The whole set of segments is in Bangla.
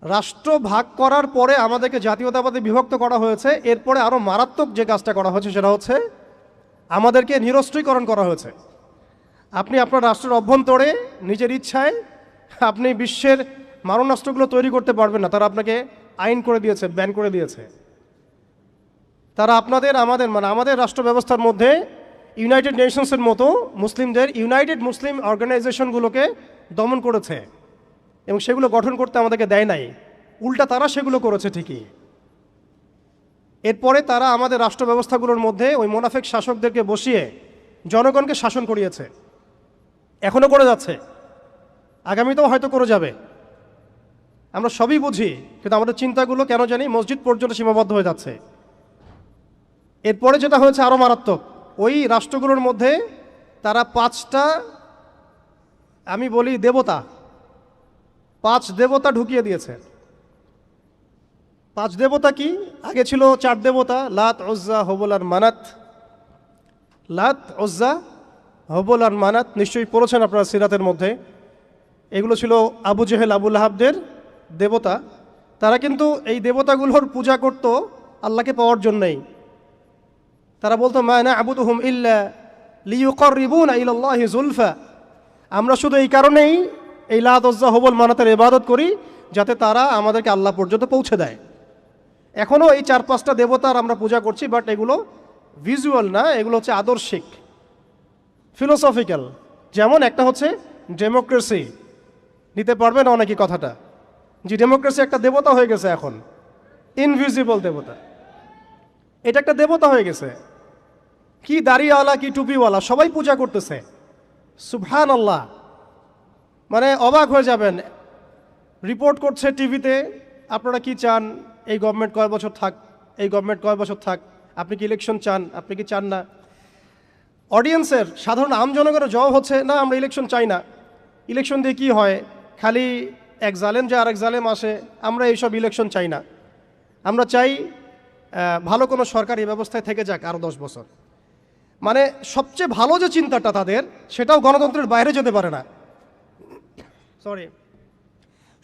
রাষ্ট্র ভাগ করার পরে আমাদেরকে জাতীয়তাবাদে বিভক্ত করা হয়েছে, এরপরে আরও মারাত্মক যে কাজটা করা হয়েছে সেটা হচ্ছে আমাদেরকে নিরস্ত্রীকরণ করা হয়েছে। আপনি আপনার রাষ্ট্রের অভ্যন্তরে নিজের ইচ্ছায় আপনি বিশ্বের মারণাস্ত্রগুলো তৈরি করতে পারবেন না। তারা আপনাকে আইন করে দিয়েছে, ব্যান করে দিয়েছে। তারা আমাদের রাষ্ট্র ব্যবস্থার মধ্যে ইউনাইটেড নেশনসের মতো মুসলিমদের ইউনাইটেড মুসলিম অর্গানাইজেশনগুলোকে দমন করেছে এবং সেগুলো গঠন করতে আমাদেরকে দেয় নাই, উল্টা তারা সেগুলো করেছে ঠিকই। এরপরে তারা আমাদের রাষ্ট্র ব্যবস্থাগুলোর মধ্যে ওই মোনাফেক শাসকদেরকে বসিয়ে জনগণকে শাসন করিয়েছে, এখনও করে যাচ্ছে, আগামীতেও হয়তো করে যাবে। আমরা সবই বুঝি, কিন্তু আমাদের চিন্তাগুলো কেন জানি মসজিদ পর্যন্ত সীমাবদ্ধ হয়ে যাচ্ছে। এরপরে যেটা হয়েছে আরও মারাত্মক, ওই রাষ্ট্রগুলোর মধ্যে তারা পাঁচটা, আমি বলি দেবতা, 5 দেবতা ঢুকিয়ে দিয়েছে। 5 দেবতা কি? আগে ছিল 4 দেবতা, লাত, উজ্জা, হবল আর মানাত। লাত, উজ্জা, হবল আর মানাত নিশ্চয়ই পড়েছেন আপনারা সিরাতের মধ্যে। এগুলো ছিল আবু জেহেল, আবু লাহাবদের দেবতা। তারা কিন্তু এই দেবতাগুলোর পূজা করত আল্লাহকে পাওয়ার জন্যই। তারা বলতো মা না'বুদুহুম ইল্লা লিয়ুকাররিবুনা ইলাল্লাহি যুলফা, আমরা শুধু এই কারণেই এই লাত, উজ্জা, হবল, মানাতের ইবাদত করি যাতে তারা আমাদেরকে আল্লাহ পর্যন্ত পৌঁছে দেয়। এখনও এই 4-5টা দেবতার আমরা পূজা করছি, বাট এগুলো ভিজুয়াল না, এগুলো হচ্ছে আদর্শিক, ফিলোসফিক্যাল। যেমন একটা হচ্ছে ডেমোক্রেসি, নিতে পারবে না অনেকে কথাটা, যে ডেমোক্রেসি একটা দেবতা হয়ে গেছে এখন, ইনভিজিবল দেবতা, এটা একটা দেবতা হয়ে গেছে। কি দাড়িওয়ালা, কি টুপিওয়ালা, সবাই পূজা করতেছে। সুবহানাল্লাহ, মানে অবাক হয়ে যাবেন। রিপোর্ট করছে টিভিতে, আপনারা কি চান, এই গভর্নমেন্ট কয় বছর থাক, এই গভর্নমেন্ট কয় বছর থাক, আপনি কি ইলেকশন চান, আপনি কি চান না? অডিয়েন্সের, সাধারণ আম জনগণের জবাব হচ্ছে না, আমরা ইলেকশন চাই না। ইলেকশন দিয়ে কি হয়, খালি এক জালেম যে আরেক জালেম আসে, আমরা এইসব ইলেকশন চাই না। আমরা চাই ভালো কোনো সরকারি ব্যবস্থায় থেকে যাক আরও 10 বছর। মানে সবচেয়ে ভালো যে চিন্তাটা তাদের, সেটাও গণতন্ত্রের বাইরে যেতে পারে না।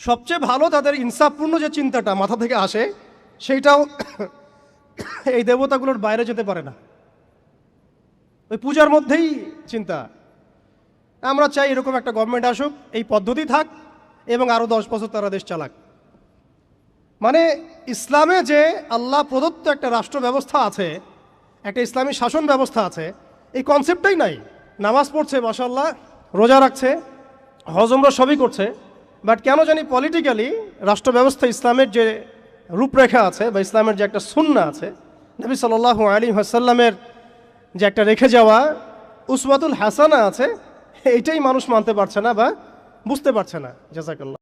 সবচেয়ে ভালো তাদের ইনসাফপূর্ণ যে চিন্তাটা মাথা থেকে আসে, সেইটাও এই দেবতাগুলোর বাইরে যেতে পারে না। ওই পূজার মধ্যেই চিন্তা। আমরা চাই এরকম একটা গভর্নমেন্ট আসুক, এই পদ্ধতি থাক এবং আরও 10 বছর তারা দেশ চালাক। মানে ইসলামে যে আল্লাহ প্রদত্ত একটা রাষ্ট্র ব্যবস্থা আছে, একটা ইসলামী শাসন ব্যবস্থা আছে, এই কনসেপ্টটাই নাই। নামাজ পড়ছে মাশাআল্লাহ, রোজা রাখছে, হজ উমরা সবই করছে, বাট কেন জানি পলিটিক্যালি রাষ্ট্র ব্যবস্থা, ইসলামের যে রূপরেখা আছে বা ইসলামের যে একটা সুন্নাহ আছে, নবী সাল্লাল্লাহু আলাইহি ওয়াসাল্লামের যে একটা রেখে যাওয়া উসওয়াতুল হাসানা আছে, এইটাই মানুষ মানতে পারছে না বা বুঝতে পারছে না। জাযাকাল্লাহ।